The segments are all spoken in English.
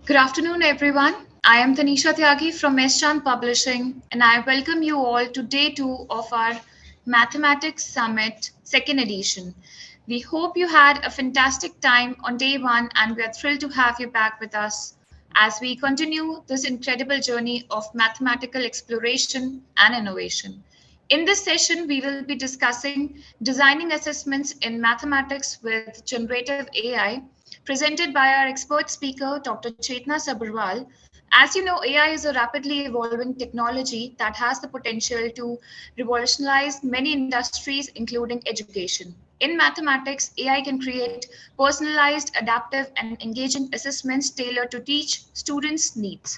Good afternoon, everyone. I am Tanisha Tyagi from Chand Publishing, and I welcome you all to day two of our Mathematics Summit, second edition. We hope you had a fantastic time on day one, and we are thrilled to have you back with us as we continue this incredible journey of mathematical exploration and innovation. In this session, we will be discussing designing assessments in mathematics with generative AI, presented by our expert speaker, Dr. Chetna Sabharwal. As you know, AI is a rapidly evolving technology that has the potential to revolutionize many industries, including education. In mathematics, AI can create personalized, adaptive, and engaging assessments tailored to teach students' needs.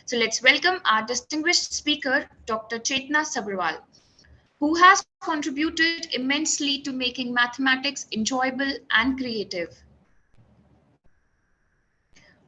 So let's welcome our distinguished speaker, Dr. Chetna Sabharwal, who has contributed immensely to making mathematics enjoyable and creative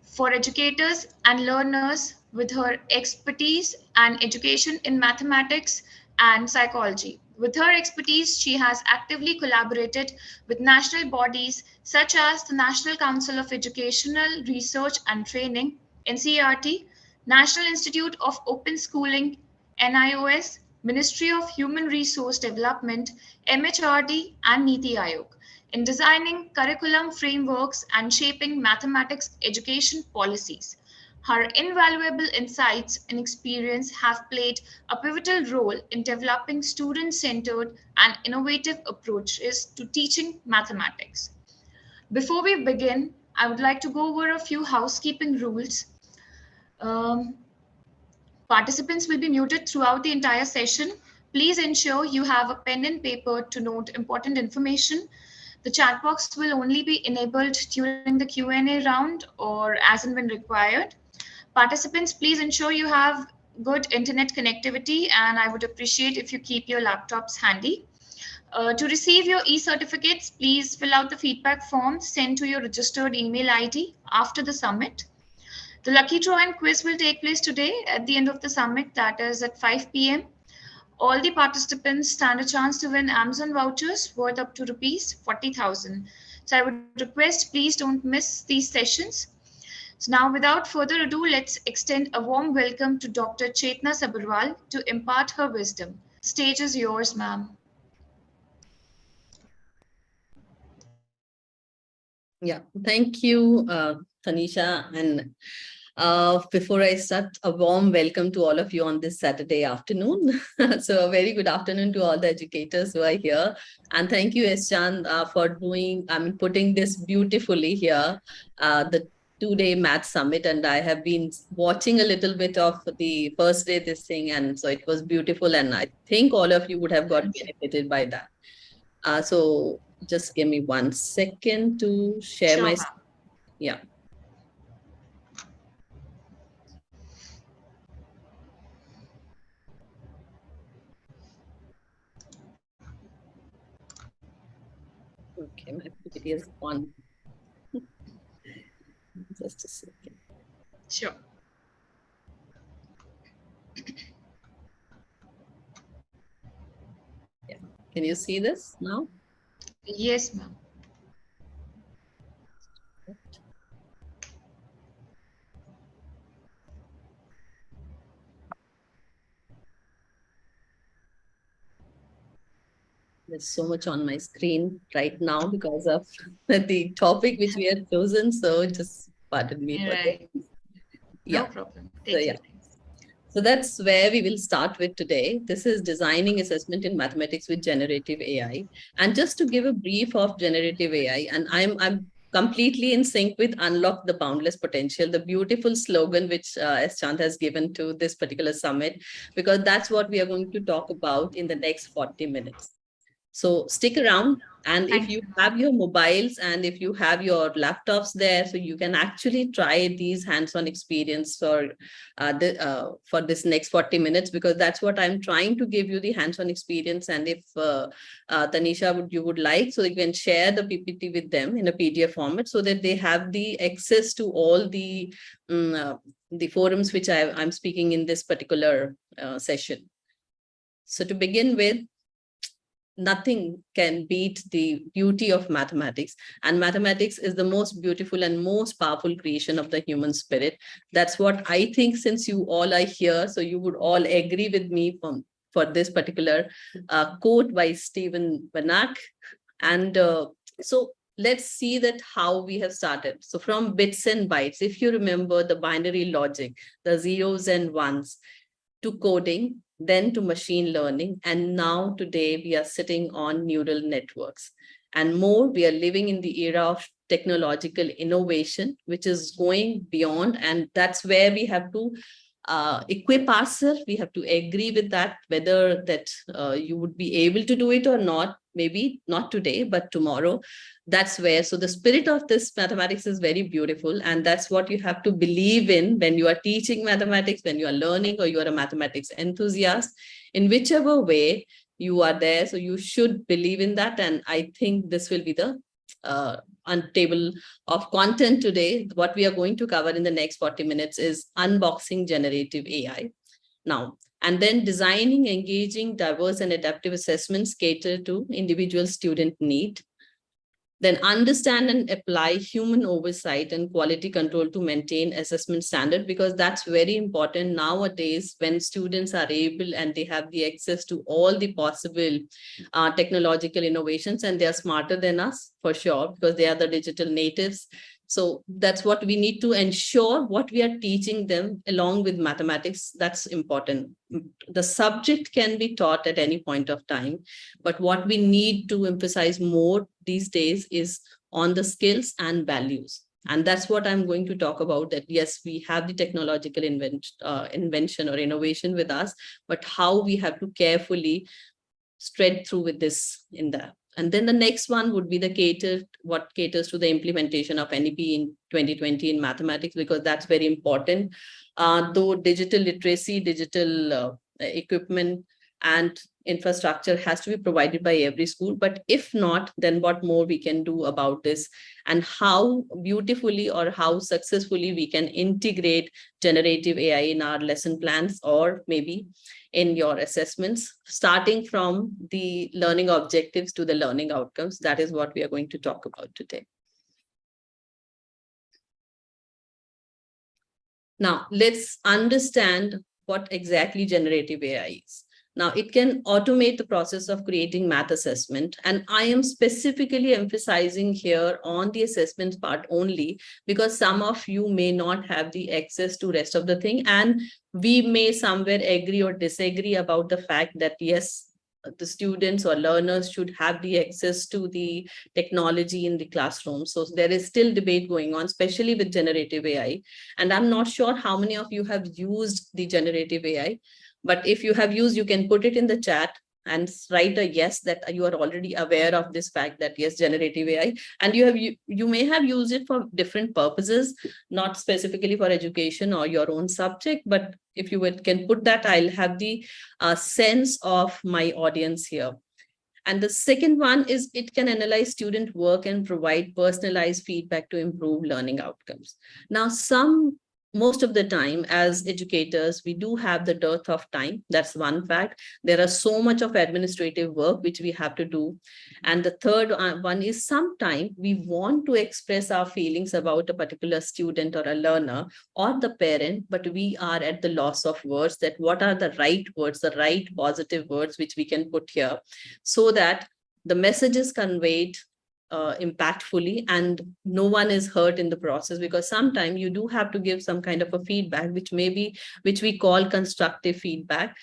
for educators and learners with her expertise and education in mathematics and psychology. With her expertise, she has actively collaborated with national bodies such as the National Council of Educational Research and Training, NCERT, National Institute of Open Schooling, NIOS, Ministry of Human Resource Development, MHRD, and Niti Aayog in designing curriculum frameworks and shaping mathematics education policies. Her invaluable insights and experience have played a pivotal role in developing student centered and innovative approaches to teaching mathematics. Before we begin, I would like to go over a few housekeeping rules. Um, Participants will be muted throughout the entire session. Please ensure you have a pen and paper to note important information. The chat box will only be enabled during the Q&A round or as and when required. Participants, please ensure you have good internet connectivity, and I would appreciate if you keep your laptops handy. To receive your e-certificates, please fill out the feedback form sent to your registered email ID after the summit. The lucky draw and quiz will take place today at the end of the summit, that is at 5 p.m. All the participants stand a chance to win Amazon vouchers worth up to rupees 40,000. So I would request please don't miss these sessions. So now without further ado, let's extend a warm welcome to Dr. Chetna Sabharwal to impart her wisdom. Stage is yours, ma'am. Yeah, thank you, Tanisha. And before I start, a warm welcome to all of you on this Saturday afternoon. So, a very good afternoon to all the educators who are here. And thank you, Eschan, for putting this beautifully here, the 2-day math summit. And I have been watching a little bit of the first day this thing. And so it was beautiful. And I think all of you would have got benefited by that. So just give me 1 second to share Sure, my, ma'am. yeah. Okay, my PPT is on. Just a second. Sure. Yeah. Can you see this now? Yes, ma'am. There's so much on my screen right now because of the topic which we have chosen. So just pardon me for this. Right. No Yeah. problem. So Take yeah. your time. So that's where we will start with today. This is designing assessment in mathematics with generative AI. And just to give a brief of generative AI, and I'm completely in sync with unlock the boundless potential, the beautiful slogan which S. Chand has given to this particular summit, because that's what we are going to talk about in the next 40 minutes. So stick around. And if Thank you you, ma'am. have your mobiles and if you have your laptops there, so you can actually try these hands-on experience for this next 40 minutes, because that's what I'm trying to give you, the hands-on experience. And if Tanisha you would like, so you can share the PPT with them in a PDF format so that they have the access to all the forums which I'm speaking in this particular session. So to begin with, nothing can beat the beauty of mathematics. And mathematics is the most beautiful and most powerful creation of the human spirit. That's what I think, since you all are here, so you would all agree with me for this particular quote by Stephen Banach. And so let's see that how we have started. So from bits and bytes, if you remember the binary logic, the zeros and ones, to coding, then to machine learning, and now today we are sitting on neural networks. And more, we are living in the era of technological innovation, which is going beyond, and that's where we have to equip ourselves. We have to agree with that, whether that you would be able to do it or not. Maybe not today, but tomorrow. That's where, so the spirit of this mathematics is very beautiful, and that's what you have to believe in when you are teaching mathematics, when you are learning, or you are a mathematics enthusiast, in whichever way you are there. So you should believe in that, and I think this will be the on table of content today. What we are going to cover in the next 40 minutes is unboxing generative AI. Now, and then designing, engaging, diverse and adaptive assessments cater to individual student need. Then understand and apply human oversight and quality control to maintain assessment standard, because that's very important nowadays when students are able and they have the access to all the possible technological innovations, and they are smarter than us for sure, because they are the digital natives. So that's what we need to ensure, what we are teaching them along with mathematics. That's important. The subject can be taught at any point of time, but what we need to emphasize more these days is on the skills and values. And that's what I'm going to talk about, that yes, we have the technological invention or innovation with us, but how we have to carefully straight through with this in there. And then the next one would be what caters to the implementation of NEP in 2020 in mathematics, because that's very important. Though digital literacy, digital equipment and infrastructure has to be provided by every school, but if not, then what more we can do about this, and how beautifully or how successfully we can integrate generative AI in our lesson plans, or maybe in your assessments, starting from the learning objectives to the learning outcomes. That is what we are going to talk about today. Now, let's understand what exactly generative AI is. Now, it can automate the process of creating math assessment. And I am specifically emphasizing here on the assessment part only, because some of you may not have the access to rest of the thing. And we may somewhere agree or disagree about the fact that, yes, the students or learners should have the access to the technology in the classroom. So there is still debate going on, especially with generative AI. And I'm not sure how many of you have used the generative AI, but if you have used, you can put it in the chat and write a yes, that you are already aware of this fact that yes, generative AI, and you may have used it for different purposes, not specifically for education or your own subject. But if you can put that, I'll have the sense of my audience here. And the second one is it can analyze student work and provide personalized feedback to improve learning outcomes. Now, most of the time as educators, we do have the dearth of time. That's one fact. There are so much of administrative work which we have to do. And the third one is sometimes we want to express our feelings about a particular student or a learner or the parent, but we are at the loss of words, that what are the right words, the right positive words which we can put here, so that the message is conveyed impactfully and no one is hurt in the process. Because sometimes you do have to give some kind of a feedback, which we call constructive feedback,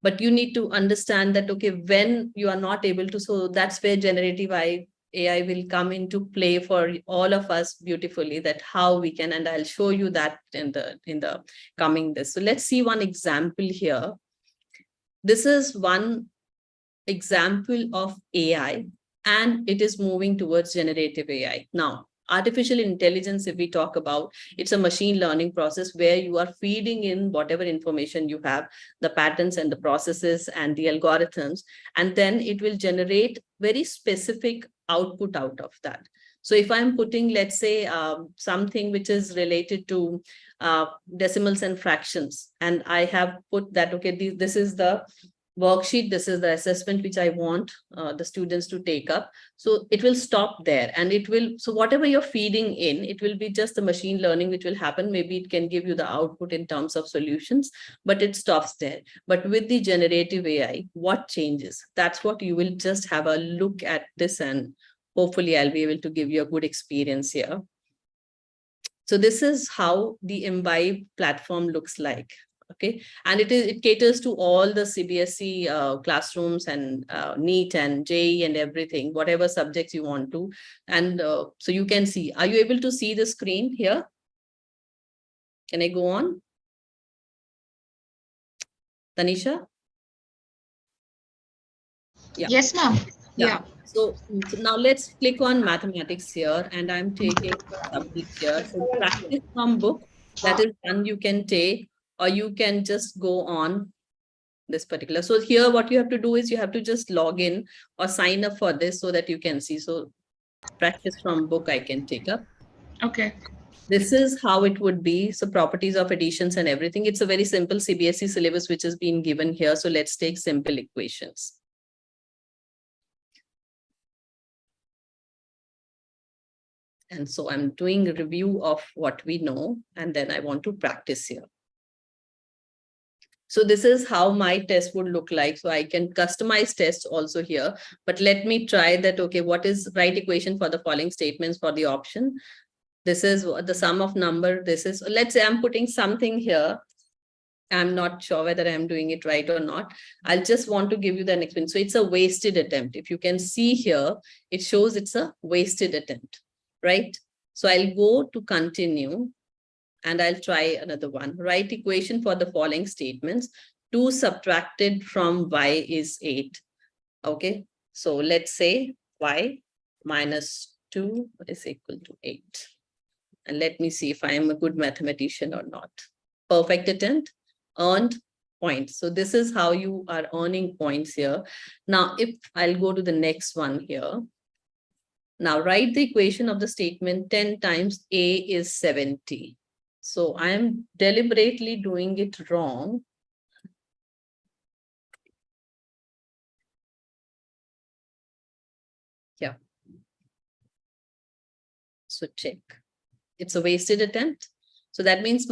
but you need to understand that, okay, when you are not able to, so that's where generative AI will come into play for all of us beautifully, that how we can, and I'll show you that in the coming this. So let's see one example here. This is one example of AI, and it is moving towards generative AI. Now, artificial intelligence, if we talk about, it's a machine learning process where you are feeding in whatever information you have, the patterns and the processes and the algorithms, and then it will generate very specific output out of that. So if I'm putting, let's say, something which is related to decimals and fractions, and I have put that, okay, this is the worksheet, this is the assessment which I want the students to take up. So it will stop there, and it will, so whatever you're feeding in, it will be just the machine learning which will happen. Maybe it can give you the output in terms of solutions, but it stops there. But with the generative AI, what changes? That's what you will just have a look at this, and hopefully I'll be able to give you a good experience here. So this is how the Imbibe platform looks like. Okay, and it caters to all the CBSE classrooms and NEET and JEE and everything, whatever subjects you want to. And so you can see, are you able to see the screen here? Can I go on? Tanisha? Yeah. Yes, ma'am. Yeah. Yeah. So now let's click on mathematics here, and I'm taking subject here. So practice from book, that is one you can take, or you can just go on this particular. So here what you have to do is you have to just log in or sign up for this so that you can see. So practice from book I can take up. Okay. This is how it would be. So properties of additions and everything. It's a very simple CBSE syllabus which has been given here. So let's take simple equations. And so I'm doing a review of what we know, and then I want to practice here. So this is how my test would look like. So I can customize tests also here, but let me try that. Okay, what is right equation for the following statements for the option? This is the sum of number. This is, let's say I'm putting something here. I'm not sure whether I'm doing it right or not. I'll just want to give you the next one. So it's a wasted attempt. If you can see here, it shows it's a wasted attempt, right? So I'll go to continue, and I'll try another one. Write equation for the following statements. 2 subtracted from y is 8. Okay, so let's say y minus 2 is equal to 8. And let me see if I am a good mathematician or not. Perfect attempt, earned points. So this is how you are earning points here. Now, if I'll go to the next one here. Now write the equation of the statement 10 times a is 70. So I am deliberately doing it wrong. Yeah. So check. It's a wasted attempt. So that means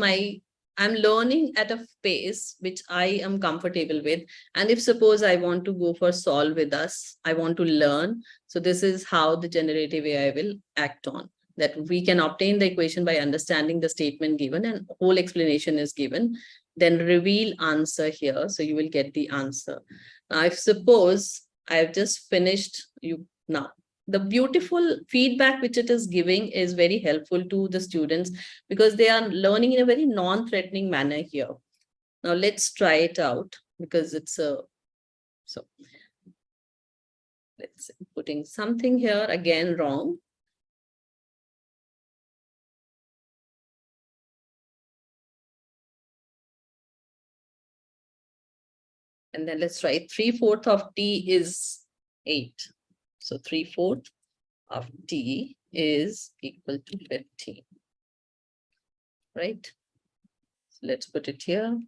I'm learning at a pace which I am comfortable with. And if suppose I want to go for solve with us, I want to learn. So this is how the generative AI will act on. That we can obtain the equation by understanding the statement given, and whole explanation is given. Then reveal answer here. So you will get the answer. Now, if suppose I've just finished you now, the beautiful feedback which it is giving is very helpful to the students because they are learning in a very non-threatening manner here. Now let's try it out because it's a, so let's say putting something here again wrong. And then let's try 3/4 of t is 8. So 3/4 of t is equal to 15. Right? So let's put it here.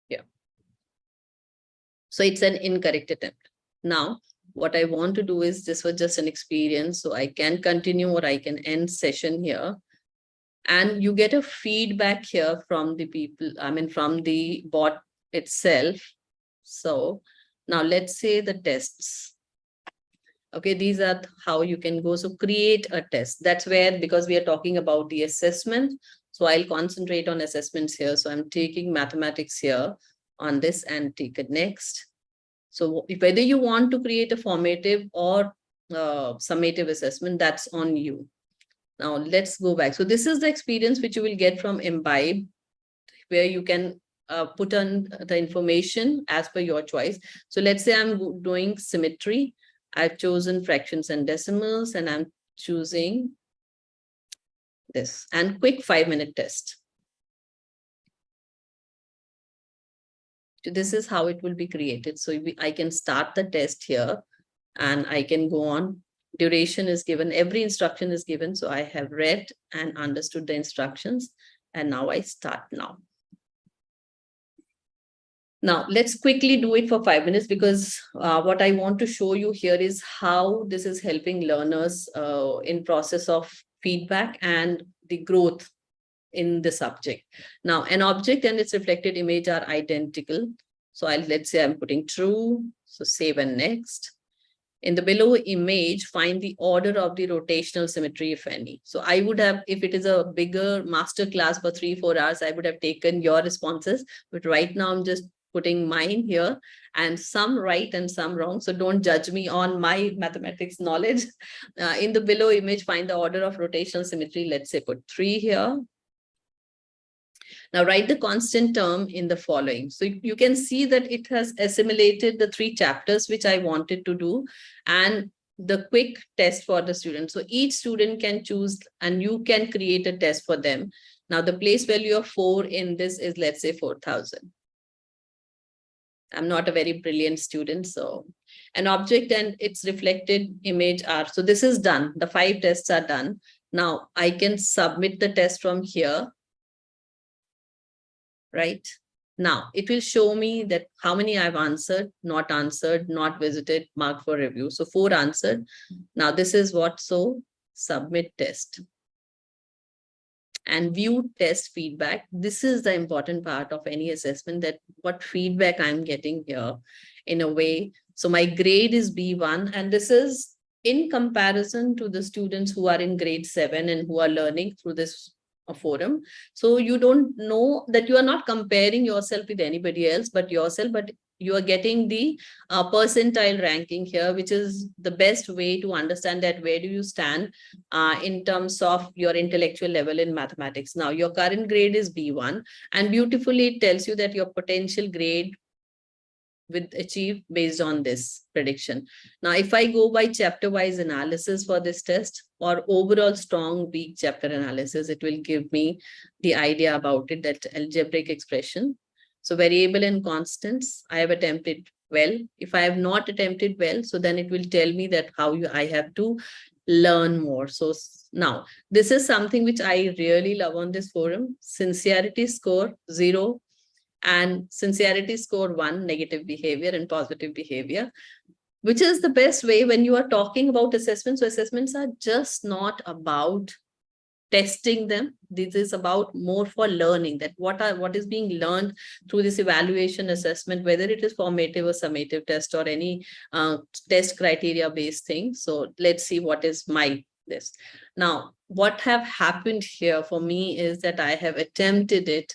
Yeah. So it's an incorrect attempt. Now, what I want to do is, this was just an experience, so I can continue or I can end session here. And you get a feedback here from the people, I mean, from the bot itself. So now let's say the tests. Okay, these are how you can go. So create a test. That's where, because we are talking about the assessment, so I'll concentrate on assessments here. So I'm taking mathematics here on this and take it next. So whether you want to create a formative or summative assessment, that's on you. Now let's go back. So this is the experience which you will get from Imbibe, where you can put on the information as per your choice. So let's say I'm doing symmetry. I've chosen fractions and decimals, and I'm choosing this, and quick 5-minute test. So this is how it will be created. So I can start the test here and I can go on duration is given, every instruction is given. So I have read and understood the instructions, and now I start now. Now, let's quickly do it for 5 minutes, because what I want to show you here is how this is helping learners in process of feedback and the growth in the subject. Now, an object and its reflected image are identical. So let's say I'm putting true. So save and next. In the below image, find the order of the rotational symmetry, if any. So I would have, if it is a bigger master class for 3-4 hours, I would have taken your responses. But right now I'm just putting mine here, and some right and some wrong. So don't judge me on my mathematics knowledge. In the below image, find the order of rotational symmetry. Let's say put 3 here. Now write the constant term in the following. So you can see that it has assimilated the 3 chapters which I wanted to do, and the quick test for the student. So each student can choose and you can create a test for them. Now the place value of 4 in this is, let's say, 4,000. I'm not a very brilliant student. So an object and its reflected image are, so this is done. The 5 tests are done. Now I can submit the test from here. Right now, it will show me that how many I've answered, not visited, marked for review. So 4 answered. Now this is what, so submit test and view test feedback. This is the important part of any assessment, that what feedback I'm getting here in a way. So my grade is B1, and this is in comparison to the students who are in grade 7 and who are learning through this forum. So you don't know that you are not comparing yourself with anybody else but yourself, but you are getting the percentile ranking here, which is the best way to understand that where do you stand in terms of your intellectual level in mathematics. Now your current grade is B1, and beautifully it tells you that your potential grade with achieve based on this prediction. Now, if I go by chapter wise analysis for this test, or overall strong weak chapter analysis, it will give me the idea about it, that algebraic expression. So variable and constants, I have attempted well. If I have not attempted well, so then it will tell me that I have to learn more. So now this is something which I really love on this forum. Sincerity score 0, and sincerity score 1, negative behavior and positive behavior, which is the best way when you are talking about assessments. So assessments are just not about testing them. This is about more for learning, that what is being learned through this evaluation assessment, whether it is formative or summative test or any test criteria based thing. So let's see what is my this. Now, what have happened here for me is that I have attempted it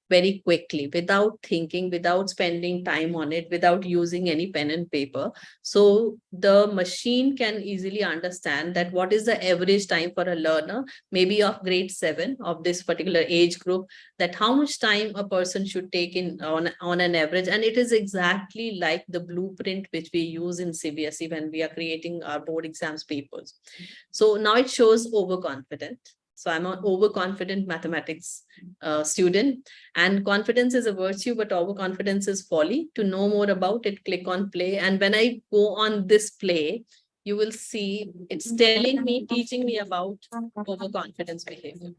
very quickly, without thinking, without spending time on it, without using any pen and paper. So the machine can easily understand that what is the average time for a learner, maybe of grade 7 of this particular age group, that how much time a person should take in on an average. And it is exactly like the blueprint which we use in CBSE when we are creating our board exams papers. So now it shows overconfident. So I'm an overconfident mathematics student, and confidence is a virtue, but overconfidence is folly. To know more about it, click on play. And when I go on this play, you will see it's telling me, teaching me about overconfidence behavior.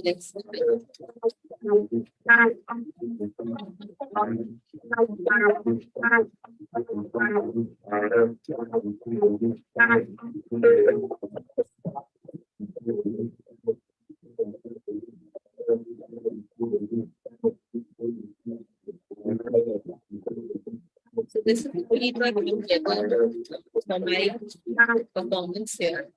Next. So this is the feedback I'm getting for my performance here.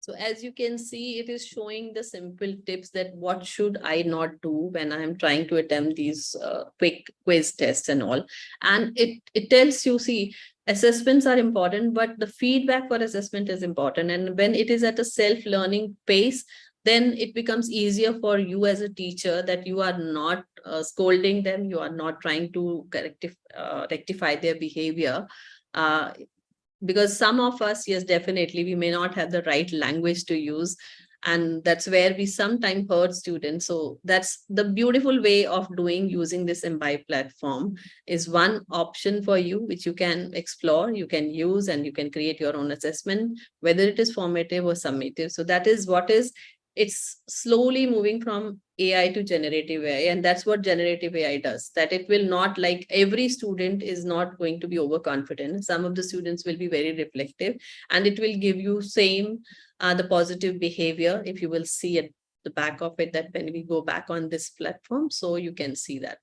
So as you can see, it is showing the simple tips that what should I not do when I am trying to attempt these quick quiz tests and all. And it tells you, see, assessments are important, but the feedback for assessment is important. And when it is at a self-learning pace, then it becomes easier for you as a teacher, that you are not scolding them, you are not trying to rectify their behavior. Uh, because some of us, yes, definitely, we may not have the right language to use, and that's where we sometimes hurt students. So that's the beautiful way of doing, using this Imbibe platform is one option for you, which you can explore, you can use, and you can create your own assessment, whether it is formative or summative. So that is what is, it's slowly moving from AI to generative AI. And that's what generative AI does, that it will not, like, every student is not going to be overconfident. Some of the students will be very reflective, and it will give you same the positive behavior, if you will see at the back of it, that when we go back on this platform, so you can see that.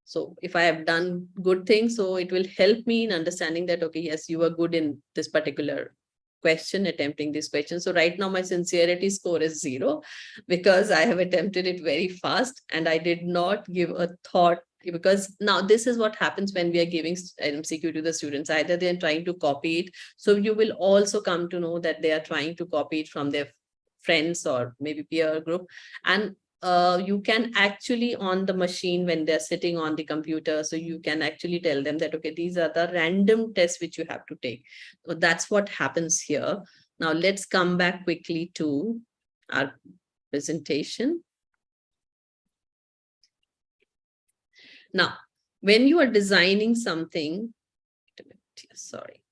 So if I have done good things, so it will help me in understanding that, okay, yes, you are good in this particular question, attempting this question. So right now my sincerity score is 0, because I have attempted it very fast and I did not give a thought. Because now this is what happens when we are giving MCQ to the students, either they are trying to copy it. So you will also come to know that they are trying to copy it from their friends or maybe peer group. And you can actually, on the machine, when they're sitting on the computer, so you can actually tell them that, okay, these are the random tests which you have to take. So that's what happens here. Now let's come back quickly to our presentation. Now, when you are designing something, sorry.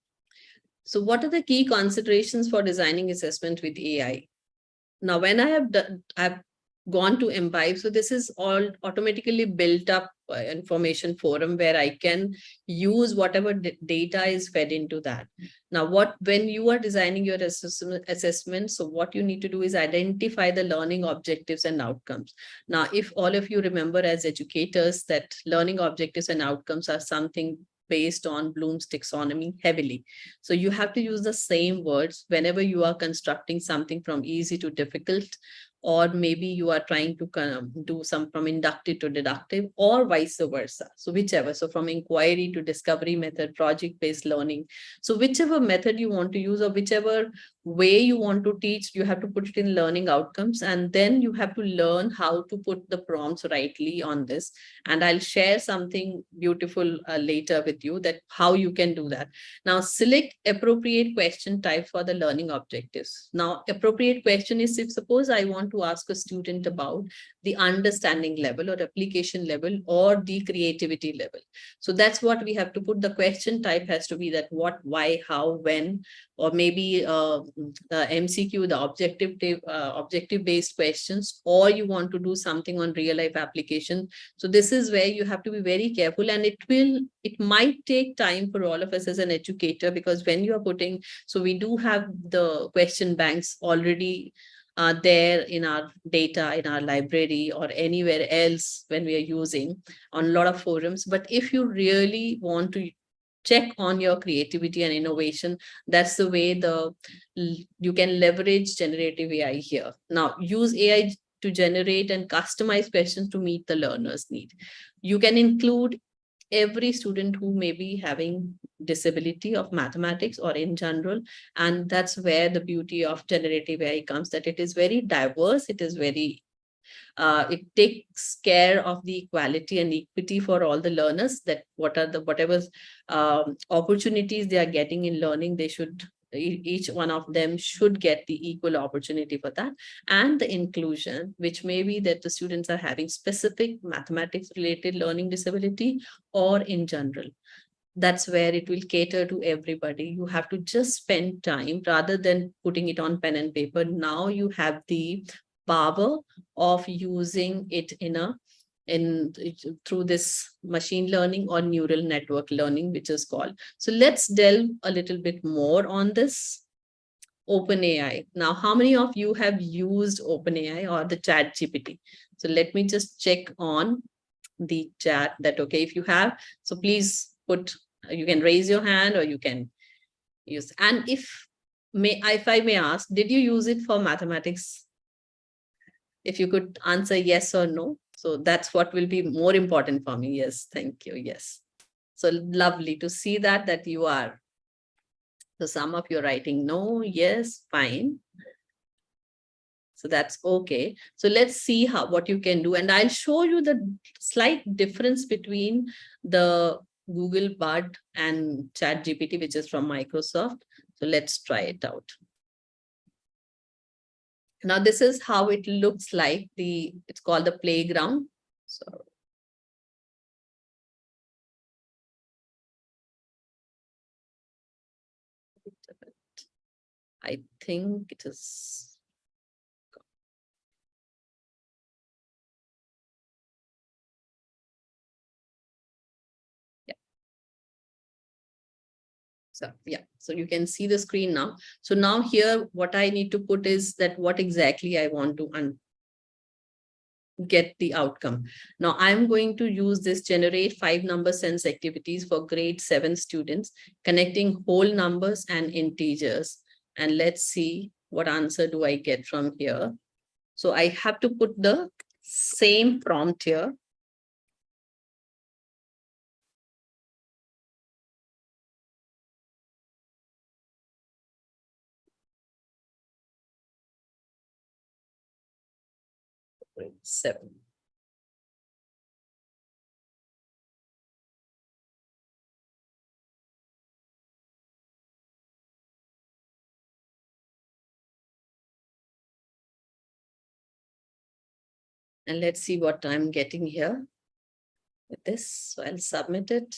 So what are the key considerations for designing assessment with AI? Now, when I have done, I've gone to Imbibe, so this is all automatically built up information forum where I can use whatever data is fed into that. Now, when you are designing your assessment, so what you need to do is identify the learning objectives and outcomes. Now, if all of you remember as educators that learning objectives and outcomes are something based on Bloom's taxonomy heavily. So you have to use the same words whenever you are constructing something from easy to difficult, or maybe you are trying to kind of do some from inductive to deductive, or vice versa. So whichever, so from inquiry to discovery method, project-based learning. So whichever method you want to use, or whichever way you want to teach, you have to put it in learning outcomes, and then you have to learn how to put the prompts rightly on this. And I'll share something beautiful later with you, that how you can do that. Now, select appropriate question type for the learning objectives. Now, appropriate question is, if suppose I want to ask a student about the understanding level or application level or the creativity level. So that's what we have to put. The question type has to be that what, why, how, when, or maybe the MCQ, the objective based questions, or you want to do something on real life application. So this is where you have to be very careful, and it might take time for all of us as an educator, because when you are putting, so we do have the question banks already there in our data, in our library, or anywhere else when we are using on a lot of forums. But if you really want to check on your creativity and innovation, that's the way you can leverage generative AI here. Now, use AI to generate and customize questions to meet the learner's need. You can include every student who may be having disability of mathematics or in general. And that's where the beauty of generative AI comes, that it is very diverse, it is very it takes care of the equality and equity for all the learners, that whatever opportunities they are getting in learning, they should, each one of them should get the equal opportunity for that. And the inclusion, which may be that the students are having specific mathematics related learning disability or in general. That's where it will cater to everybody. You have to just spend time rather than putting it on pen and paper. Now you have the power of using it in through this machine learning or neural network learning, which is called. So let's delve a little bit more on this OpenAI. Now, how many of you have used OpenAI or the chat GPT? So let me just check on the chat that, okay, if you have, so please put, you can raise your hand or you can use. And if if I may ask, did you use it for mathematics? If you could answer yes or no. So that's what will be more important for me. Yes, thank you. Yes. So lovely to see that you are. So some of you are writing no, yes, fine. So that's okay. So let's see what you can do. And I'll show you the slight difference between the Google Bard and ChatGPT, which is from Microsoft. So let's try it out. Now this is how it looks like. It's called the playground. So I think it is. Yeah. So yeah, so you can see the screen now. So now here, what I need to put is that what exactly I want to get the outcome. Now I'm going to use this generate 5 number sense activities for grade 7 students, connecting whole numbers and integers. And let's see what answer do I get from here. So I have to put the same prompt here. Grade 7. And let's see what I'm getting here with this. So I'll submit it.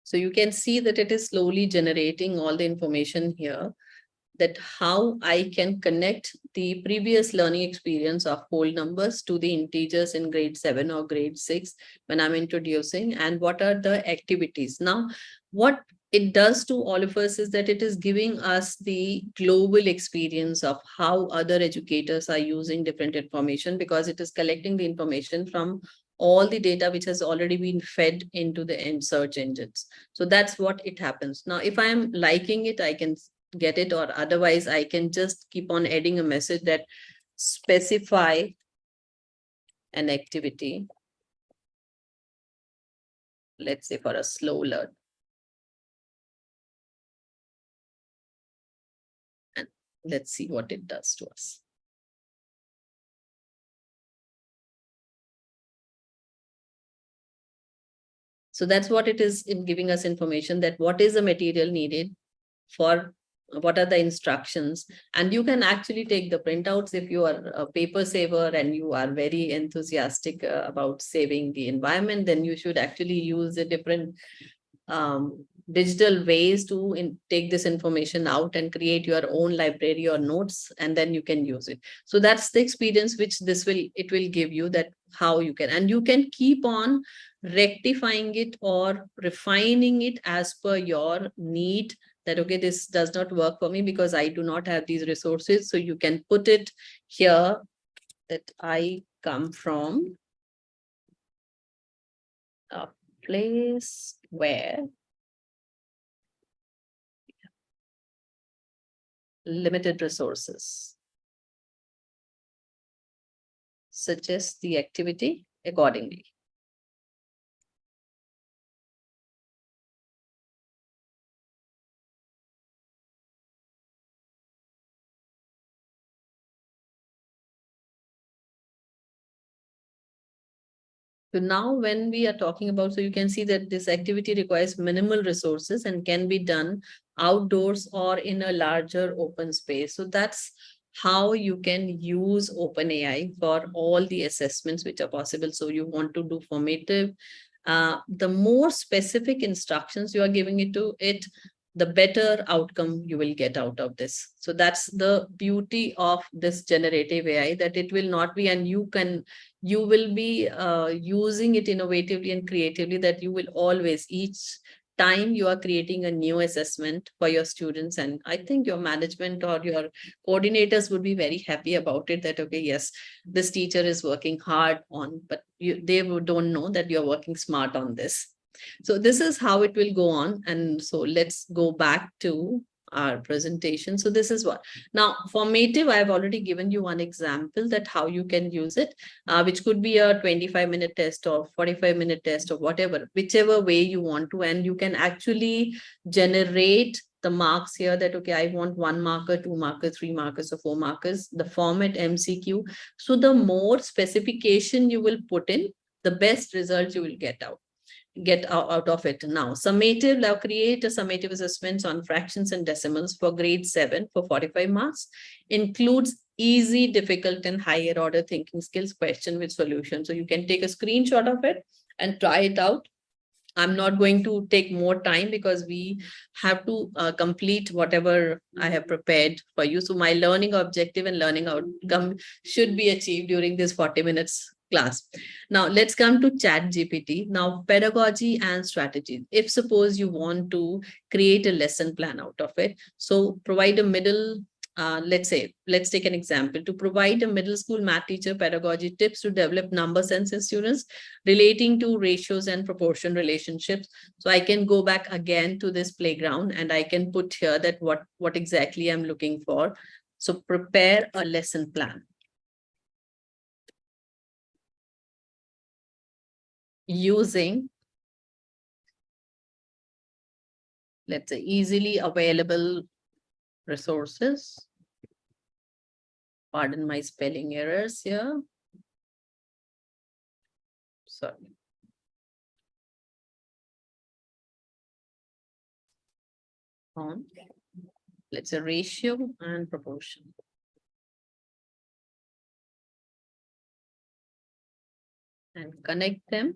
So you can see that it is slowly generating all the information here, that how I can connect the previous learning experience of whole numbers to the integers in grade 7 or grade 6 when I'm introducing, and what are the activities. Now, what it does to all of us is that it is giving us the global experience of how other educators are using different information, because it is collecting the information from all the data which has already been fed into the search engines. So that's what it happens. Now, if I am liking it, I can get it, or otherwise I can just keep on adding a message that specify an activity, let's say for a slow learn. And let's see what it does to us. So that's what it is in giving us information, that what is the material needed for what are the instructions. And you can actually take the printouts if you are a paper saver and you are very enthusiastic about saving the environment. Then you should actually use a different digital ways to take this information out and create your own library or notes, and then you can use it. So that's the experience which it will give you, that how you can, and you can keep on rectifying it or refining it as per your need, that okay, this does not work for me because I do not have these resources. So you can put it here that I come from a place where limited resources. Suggest the activity accordingly. So now when we are talking about, so you can see that this activity requires minimal resources and can be done outdoors or in a larger open space. So that's how you can use OpenAI for all the assessments which are possible. So you want to do formative, the more specific instructions you are giving it to it, the better outcome you will get out of this. So that's the beauty of this generative AI, that it will not be, and you will be using it innovatively and creatively, that you will always, each time you are creating a new assessment for your students. And I think your management or your coordinators would be very happy about it, that, okay, yes, this teacher is working hard on, but don't know that you're working smart on this. So this is how it will go on. And so let's go back to our presentation. So this is what, now formative, I've already given you one example that how you can use it, which could be a 25-minute test or 45-minute test or whatever, whichever way you want to. And you can actually generate the marks here that, okay, I want 1 marker, 2 markers, 3 markers, or 4 markers, the format MCQ. So the more specification you will put in, the best results you will get out of it. Now, summative, now create a summative assessments on fractions and decimals for grade 7 for 45 marks. Includes easy, difficult, and higher order thinking skills question with solution. So you can take a screenshot of it and try it out. I'm not going to take more time because we have to complete whatever I have prepared for you. So my learning objective and learning outcome should be achieved during this 40 minutes class. Now let's come to Chat GPT. Now, pedagogy and strategy. If suppose you want to create a lesson plan out of it, so provide a middle, let's take an example. To provide a middle school math teacher pedagogy tips to develop number sense in students relating to ratios and proportion relationships. So I can go back again to this playground and I can put here that what exactly I'm looking for. So prepare a lesson plan using, let's say, easily available resources. Pardon my spelling errors here. Sorry. On, let's say, ratio and proportion. And connect them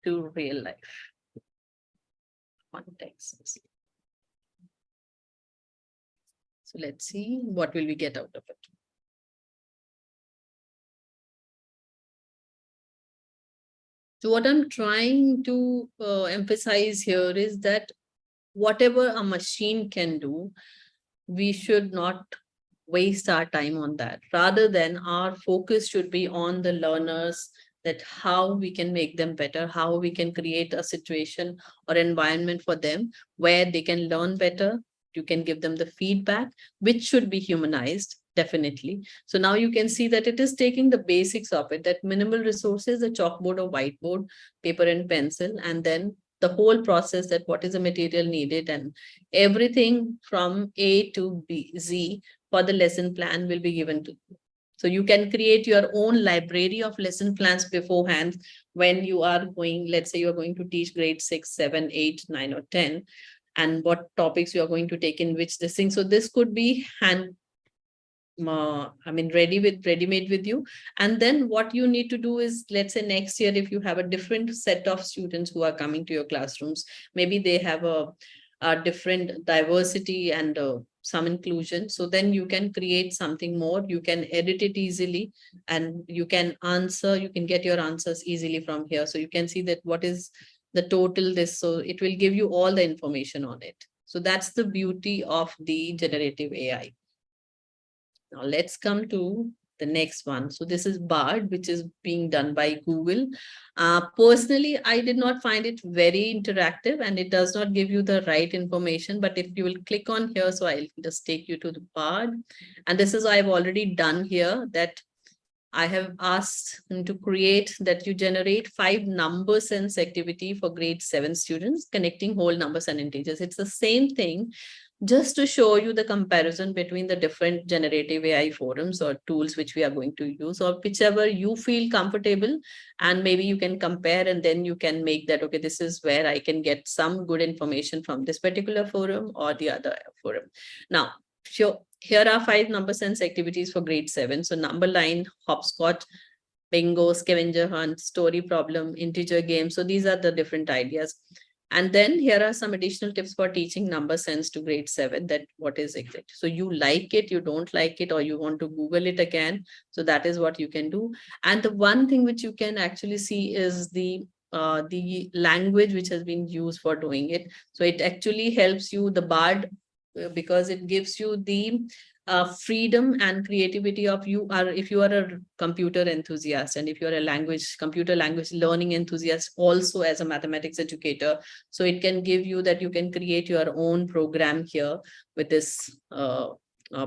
to real life contexts. So let's see what will we get out of it. So what I'm trying to emphasize here is that whatever a machine can do, we should not waste our time on that. Rather than our focus should be on the learners, that how we can make them better, how we can create a situation or environment for them where they can learn better. You can give them the feedback, which should be humanized, definitely. So now you can see that it is taking the basics of it, that minimal resources, a chalkboard or whiteboard, paper and pencil, and then the whole process, that what is the material needed, and everything from A to Z for the lesson plan will be given to you. So you can create your own library of lesson plans beforehand when you are going, let's say you're going to teach grade 6, 7, 8, 9, or 10, and what topics you are going to take in which this thing. So this could be ready-made with you. And then what you need to do is, let's say next year, if you have a different set of students who are coming to your classrooms, maybe they have a different diversity and some inclusion. So then you can create something more, you can edit it easily, and you can get your answers easily from here. So you can see that what is the total this, so it will give you all the information on it. So that's the beauty of the generative AI. Now let's come to the next one. So this is Bard, which is being done by Google. Personally, I did not find it very interactive and it does not give you the right information. But if you will click on here, so I'll just take you to the Bard. And this is I've already done here, that I have asked him to create that you generate 5 number sense activity for grade 7 students connecting whole numbers and integers. It's the same thing, just to show you the comparison between the different generative AI forums or tools which we are going to use, or whichever you feel comfortable, and maybe you can compare and then you can make that, okay, this is where I can get some good information from this particular forum or the other forum. Now, here are 5 number sense activities for grade 7. So number line, hopscotch, bingo, scavenger hunt, story problem, integer game. So these are the different ideas. And then here are some additional tips for teaching number sense to grade 7, that what is exact. So you like it, you don't like it, or you want to Google it again. So that is what you can do. And the one thing which you can actually see is the the language which has been used for doing it. So it actually helps you, the BARD, because it gives you the freedom and creativity of, you are, if you are a computer enthusiast, and if you are a computer language learning enthusiast also as a mathematics educator, so it can give you that you can create your own program here with this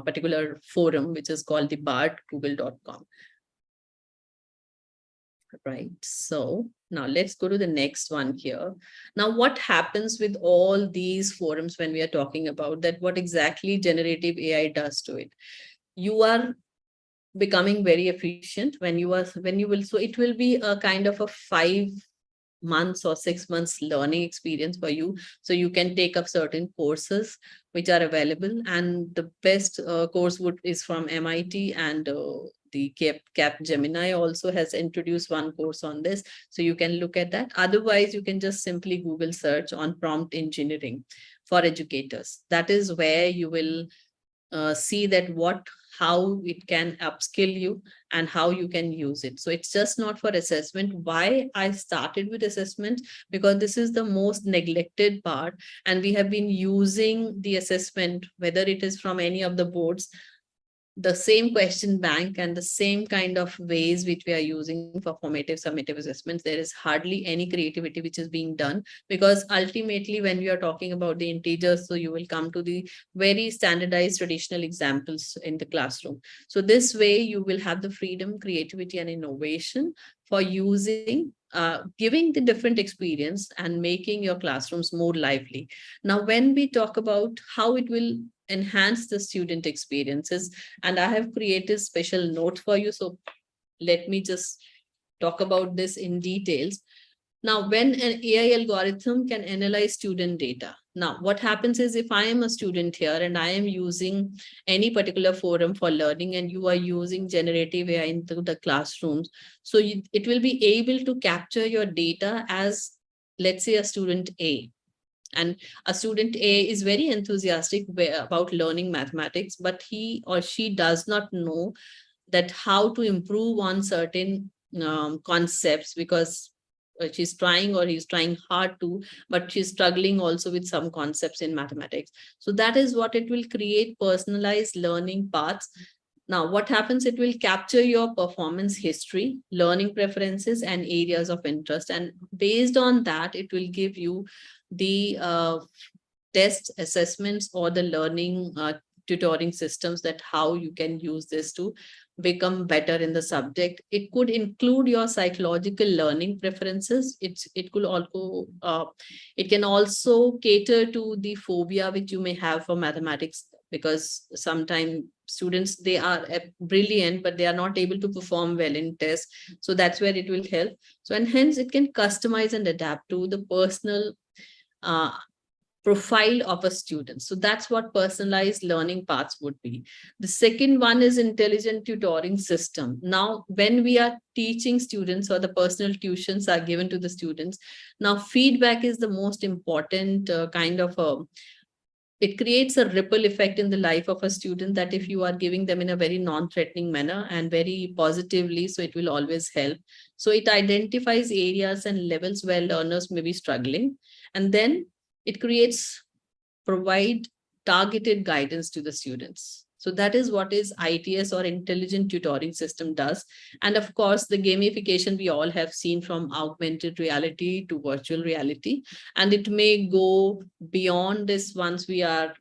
particular forum, which is called the BARD google.com. Right. So now let's go to the next one here. Now, what happens with all these forums when we are talking about that? What exactly generative AI does to it? You are becoming very efficient when you will, so it will be a kind of a 5 months or 6 months learning experience for you. So you can take up certain courses which are available, and the best course would is from MIT, and the Cap Gemini also has introduced one course on this. So you can look at that. Otherwise, you can just simply Google search on prompt engineering for educators. That is where you will see that how it can upskill you and how you can use it. So it's just not for assessment. Why I started with assessment? Because this is the most neglected part, and we have been using the assessment, whether it is from any of the boards, the same question bank and the same kind of ways which we are using for formative summative assessments. There is hardly any creativity which is being done, because ultimately when we are talking about the integers, so you will come to the very standardized traditional examples in the classroom. So this way you will have the freedom, creativity and innovation for using giving the different experience and making your classrooms more lively. Now when we talk about how it will enhance the student experiences, and I have created special notes for you. So let me just talk about this in details. Now, when an AI algorithm can analyze student data, now what happens is, if I am a student here and I am using any particular forum for learning, and you are using generative AI into the classrooms, so it will be able to capture your data as, let's say, a student A. And a student A is very enthusiastic about learning mathematics, but he or she does not know that how to improve on certain concepts, because she's trying or he's trying hard to, but she's struggling also with some concepts in mathematics. So that is what it will create, personalized learning paths. Now, what happens? It will capture your performance history, learning preferences, and areas of interest. And based on that, it will give you the test assessments or the learning tutoring systems, that how you can use this to become better in the subject. It could include your psychological learning preferences. It could also it can also cater to the phobia which you may have for mathematics, because sometimes students, they are brilliant but they are not able to perform well in tests. So that's where it will help. So, and hence it can customize and adapt to the personal uh, profile of a student. So that's what personalized learning paths would be. The second one is intelligent tutoring system. Now, when we are teaching students or the personal tuitions are given to the students, now feedback is the most important kind of it creates a ripple effect in the life of a student, that if you are giving them in a very non-threatening manner and very positively, so it will always help. So it identifies areas and levels where learners may be struggling, and then it creates, provide targeted guidance to the students. So that is what is ITS, or intelligent tutoring system, does. And of course, the gamification we all have seen, from augmented reality to virtual reality, and it may go beyond this once we are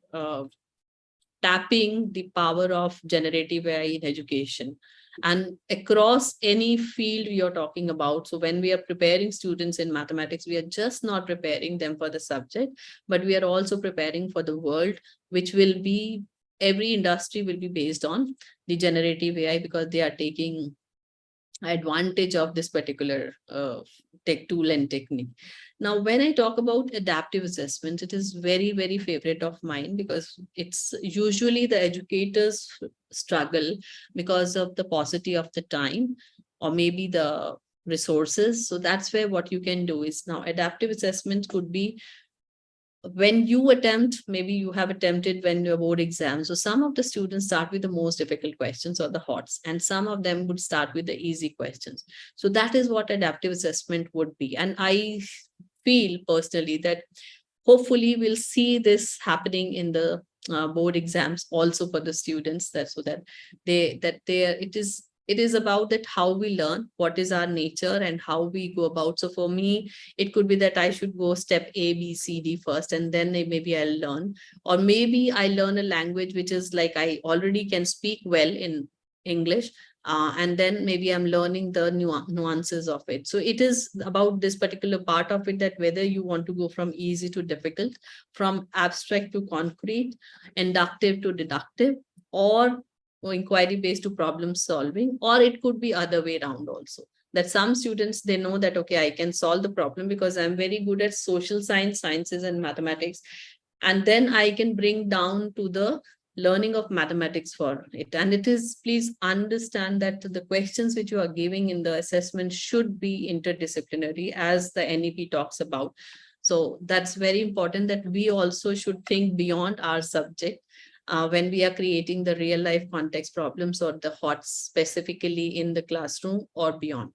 tapping the power of generative AI in education and across any field we are talking about. So when we are preparing students in mathematics, we are just not preparing them for the subject, but we are also preparing for the world, which will be, every industry will be based on the generative AI, because they are taking advantage of this particular tech tool and technique. Now, when I talk about adaptive assessment, it is very, very favorite of mine, because it's usually the educators struggle because of the paucity of the time or maybe the resources. So that's where what you can do is, now adaptive assessment could be when you attempt, maybe you have attempted when your board exam. So some of the students start with the most difficult questions or the HOTS, and some of them would start with the easy questions. So that is what adaptive assessment would be. And I feel personally that hopefully we'll see this happening in the board exams also for the students, that so that they it is about that how we learn, what is our nature and how we go about. So for me, it could be that I should go step A, B, C, D first, and then maybe I'll learn. Or maybe I learn a language which is like I already can speak well in English, and then maybe I'm learning the nuances of it. So it is about this particular part of it, that whether you want to go from easy to difficult, from abstract to concrete, inductive to deductive, or inquiry based to problem solving, or it could be other way around also. That some students, they know that, okay, I can solve the problem because I'm very good at social science, sciences and mathematics, and then I can bring down to the learning of mathematics for it. And it is, please understand that the questions which you are giving in the assessment should be interdisciplinary, as the NEP talks about. So that's very important, that we also should think beyond our subject when we are creating the real life context problems or the HOTS specifically in the classroom or beyond.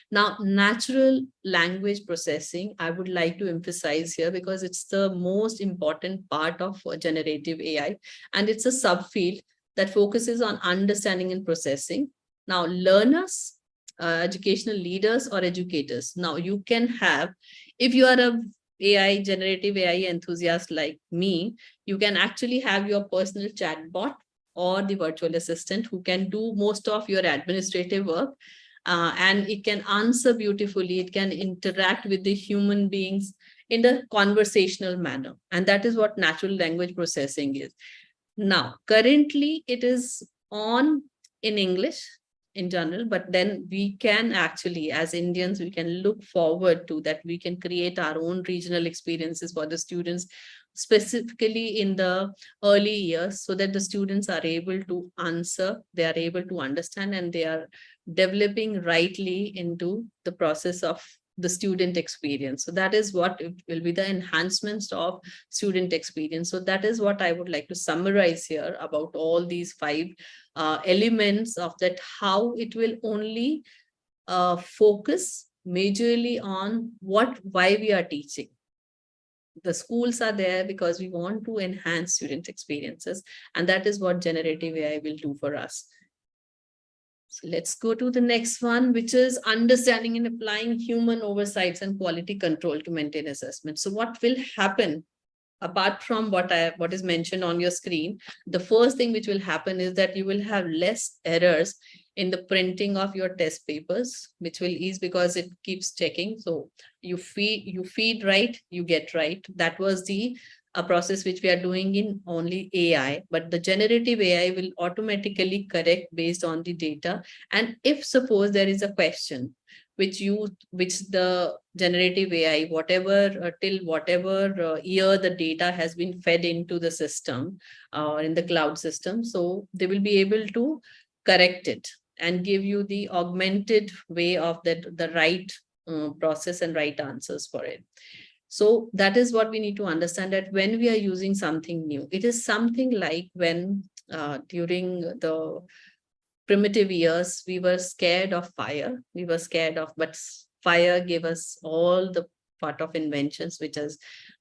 Now, natural language processing, I would like to emphasize here because it's the most important part of generative AI, and it's a subfield that focuses on understanding and processing. Now, learners, educational leaders, or educators. Now, you can have, if you are a AI, generative AI enthusiast like me, you can actually have your personal chatbot or the virtual assistant who can do most of your administrative work, and it can answer beautifully. It can interact with the human beings in a conversational manner. And that is what natural language processing is. Now, currently it is on in English in general, but then we can actually, as Indians, we can look forward to that. We can create our own regional experiences for the students, specifically in the early years, so that the students are able to answer, they are able to understand, and they are developing rightly into the process of the student experience. So that is what it will be, the enhancements of student experience. So that is what I would like to summarize here about all these five elements of that, how it will only focus majorly on why we are teaching. The schools are there because we want to enhance student experiences, and that is what generative AI will do for us. So let's go to the next one, which is understanding and applying human oversights and quality control to maintain assessment. So what will happen apart from what is mentioned on your screen? The first thing which will happen is that you will have less errors in the printing of your test papers, which will ease because it keeps checking. So you feed right, you get right. That was the a process which we are doing in only AI, but the generative AI will automatically correct based on the data. And if suppose there is a question which the generative AI, whatever till whatever year the data has been fed into the system or in the cloud system, so they will be able to correct it and give you the augmented way of that, the right process and right answers for it. So that is what we need to understand, that when we are using something new, it is something like when during the primitive years, we were scared of fire. We were scared of, but fire gave us all the part of inventions, which has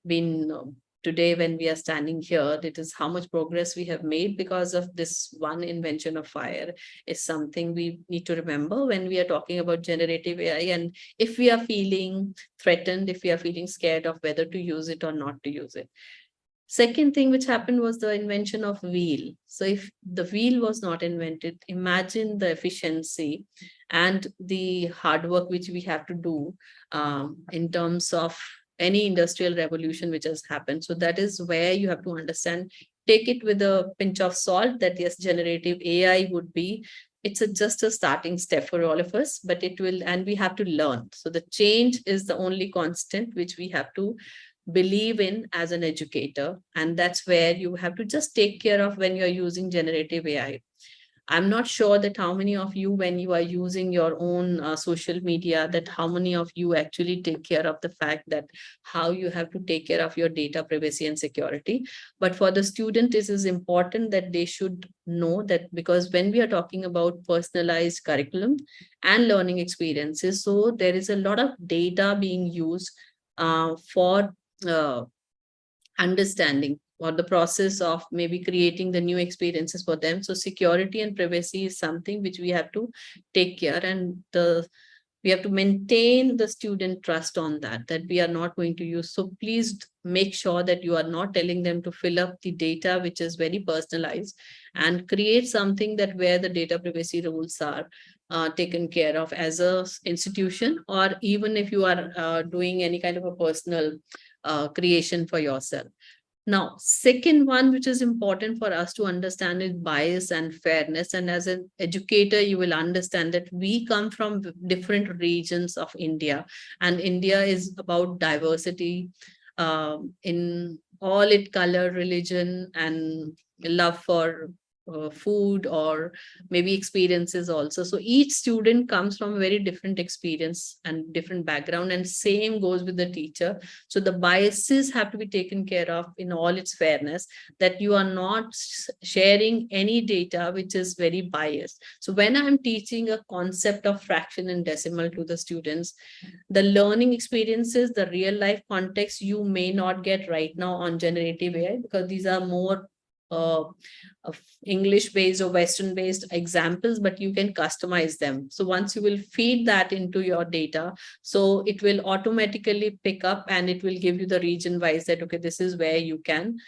been today when we are standing here, it is how much progress we have made because of this one invention of fire is something we need to remember when we are talking about generative AI. And if we are feeling threatened, if we are feeling scared of whether to use it or not to use it. Second thing which happened was the invention of wheel. So if the wheel was not invented, imagine the efficiency and the hard work which we have to do in terms of any industrial revolution which has happened. So that is where you have to understand, take it with a pinch of salt, that yes, generative AI would be, just a starting step for all of us, but it will, and we have to learn. So the change is the only constant which we have to believe in as an educator, and that's where you have to just take care of when you're using generative AI. I'm not sure that how many of you, when you are using your own social media, that how many of you actually take care of the fact that how you have to take care of your data privacy and security. But for the student, it is important that they should know that, because when we are talking about personalized curriculum and learning experiences, so there is a lot of data being used for uh, understanding or the process of maybe creating the new experiences for them. So security and privacy is something which we have to take care, and we have to maintain the student trust on that, that we are not going to use. So please make sure that you are not telling them to fill up the data which is very personalized, and create something that where the data privacy rules are taken care of as a institution, or even if you are doing any kind of a personal creation for yourself. Now, second one, which is important for us to understand, is bias and fairness. And as an educator, you will understand that we come from different regions of India, and India is about diversity in all its color, religion, and love for food, or maybe experiences also. So each student comes from a very different experience and different background, and same goes with the teacher. So the biases have to be taken care of in all its fairness, that you are not sharing any data which is very biased. So when I'm teaching a concept of fraction and decimal to the students, the learning experiences, the real life context, you may not get right now on generative AI, because these are more uh, of English based or Western based examples, but you can customize them. So once you will feed that into your data, so it will automatically pick up and it will give you the region wise that, okay, this is where you can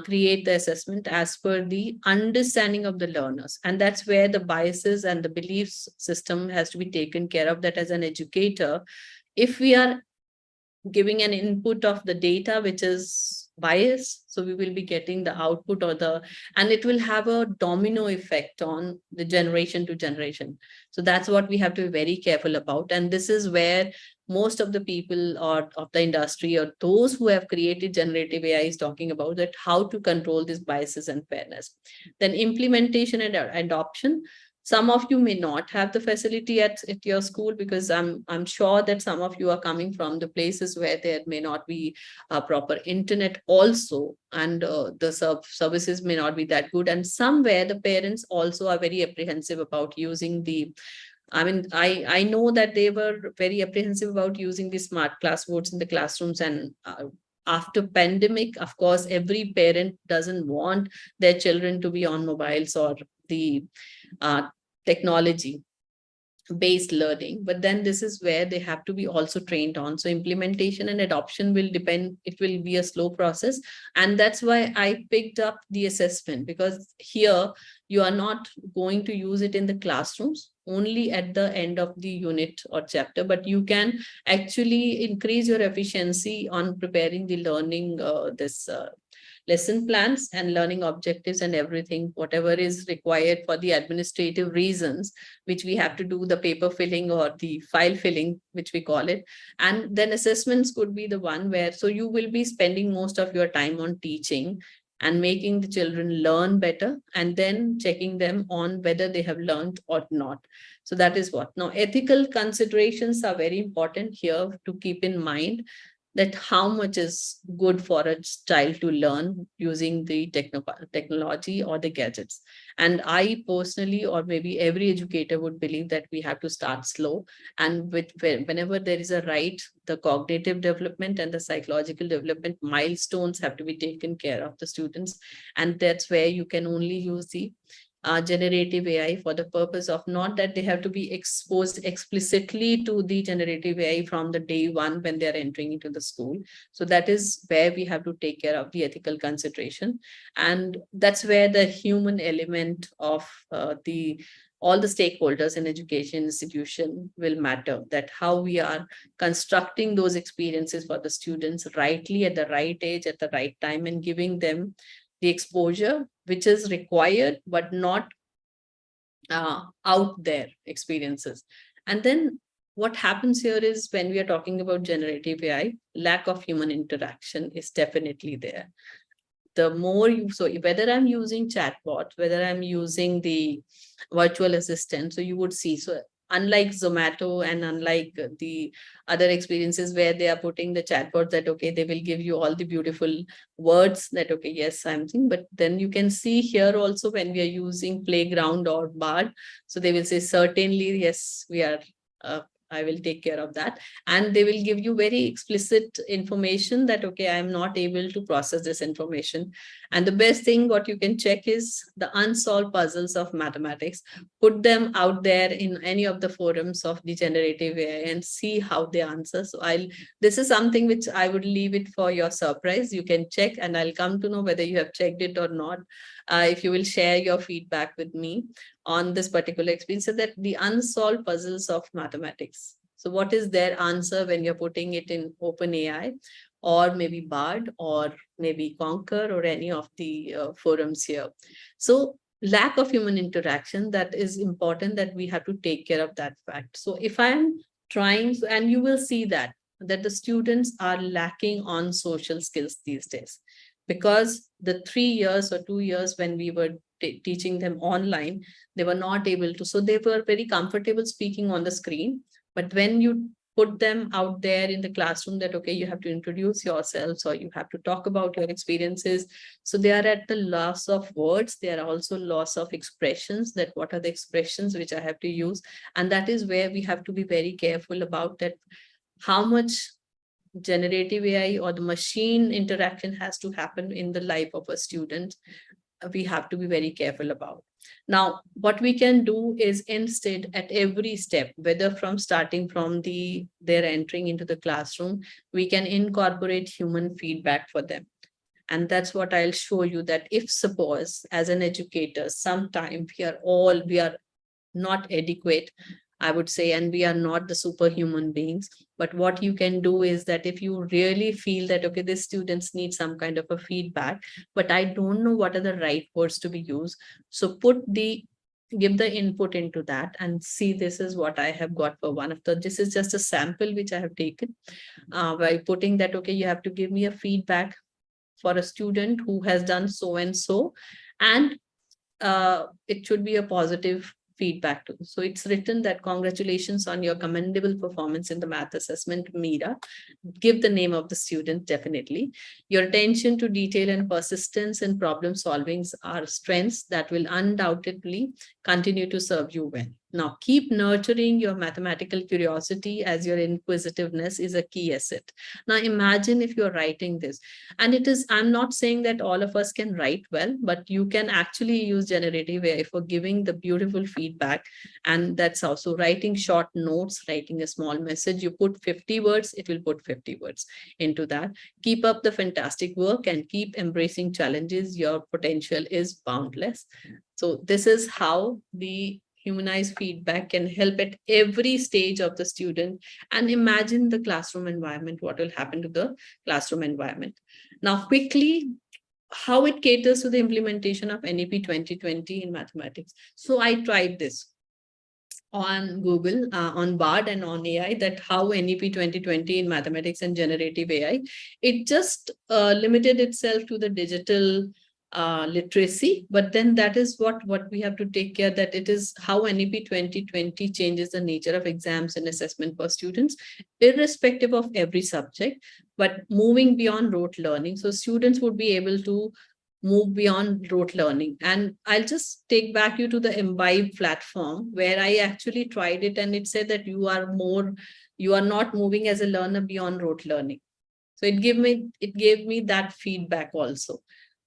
create the assessment as per the understanding of the learners. And that's where the biases and the beliefs system has to be taken care of, that as an educator, if we are giving an input of the data which is biased, so we will be getting the output or the, and it will have a domino effect on the generation to generation. So that's what we have to be very careful about, and this is where most of the people or of the industry or those who have created generative AI is talking about, that how to control these biases and fairness. Then implementation and adoption. Some of you may not have the facility at your school, because I'm sure that some of you are coming from the places where there may not be a proper internet also, and the services may not be that good, and somewhere the parents also are very apprehensive about using the, I mean, I know that they were very apprehensive about using the smart classboards in the classrooms. And after pandemic, of course, every parent doesn't want their children to be on mobiles or the uh, technology based learning, but then this is where they have to be also trained on. So implementation and adoption will depend, it will be a slow process. And that's why I picked up the assessment, because here you are not going to use it in the classrooms only at the end of the unit or chapter, but you can actually increase your efficiency on preparing the learning this lesson plans and learning objectives and everything, whatever is required for the administrative reasons, which we have to do the paper filling or the file filling, which we call it. And then assessments could be the one where, so you will be spending most of your time on teaching and making the children learn better, and then checking them on whether they have learned or not. So that is what. Now, ethical considerations are very important here to keep in mind, that how much is good for a child to learn using the technology or the gadgets. And I personally, or maybe every educator would believe that we have to start slow. And whenever there is a right, the cognitive development and the psychological development milestones have to be taken care of the students. And that's where you can only use the generative AI for the purpose of, not that they have to be exposed explicitly to the generative AI from the day one when they're entering into the school. So that is where we have to take care of the ethical consideration. And that's where the human element of the all the stakeholders in education institution will matter, that how we are constructing those experiences for the students rightly at the right age, at the right time, and giving them the exposure which is required, but not out there experiences. And then what happens here is, when we are talking about generative AI, lack of human interaction is definitely there. the more you, so whether I'm using chatbot, whether I'm using the virtual assistant, so you would see, so unlike Zomato and unlike the other experiences where they are putting the chatbot that, okay, they will give you all the beautiful words that, okay, yes, I'm saying, but then you can see here also when we are using playground or bard, so they will say, certainly, yes, we are, uh, I will take care of that. And they will give you very explicit information that, okay, I'm not able to process this information. And the best thing what you can check is the unsolved puzzles of mathematics. Put them out there in any of the forums of the generative AI and see how they answer. So this is something which I would leave it for your surprise. You can check and I'll come to know whether you have checked it or not. If you will share your feedback with me on this particular experience, so that the unsolved puzzles of mathematics. So what is their answer when you're putting it in OpenAI or maybe Bard or maybe Conquer or any of the forums here? So lack of human interaction, that is important, that we have to take care of that fact. So if I'm trying, and you will see that the students are lacking on social skills these days, because the 3 years or 2 years when we were teaching them online, they were not able to, so they were very comfortable speaking on the screen. But when you put them out there in the classroom that, okay, you have to introduce yourselves or you have to talk about your experiences, so they are at the loss of words, they are also loss of expressions, that what are the expressions which I have to use. And that is where we have to be very careful about that, how much generative AI or the machine interaction has to happen in the life of a student. We have to be very careful about. Now, what we can do is, instead, at every step, whether from starting from their entering into the classroom, we can incorporate human feedback for them. And that's what I'll show you, that if suppose as an educator, sometime we are not adequate, I would say, and we are not the superhuman beings. But what you can do is that if you really feel that, okay, the students need some kind of a feedback, but I don't know what are the right words to be used. So give the input into that and see, this is what I have got for one of the, this is just a sample which I have taken, by putting that, okay, you have to give me a feedback for a student who has done so and so, and it should be a positive feedback too. So it's written that, congratulations on your commendable performance in the math assessment, Mira. Give the name of the student, definitely. Your attention to detail and persistence in problem solving are strengths that will undoubtedly continue to serve you well. Now, keep nurturing your mathematical curiosity, as your inquisitiveness is a key asset. Now, imagine if you're writing this, and it is, I'm not saying that all of us can write well, but you can actually use generative AI for giving the beautiful feedback. And that's also writing short notes, writing a small message. You put 50 words, it will put 50 words into that. Keep up the fantastic work and keep embracing challenges. Your potential is boundless. So this is how the humanized feedback can help at every stage of the student. And imagine the classroom environment, what will happen to the classroom environment. Now, quickly, how it caters to the implementation of NEP 2020 in mathematics. So I tried this on Google, on Bard and on AI, that how NEP 2020 in mathematics and generative AI, it just limited itself to the digital literacy. But then that is what we have to take care, that it is how NEP 2020 changes the nature of exams and assessment for students, irrespective of every subject, but moving beyond rote learning. So students would be able to move beyond rote learning. And I'll just take back you to the Imbibe platform, where I actually tried it, and it said that you are not moving as a learner beyond rote learning. So it gave me that feedback also.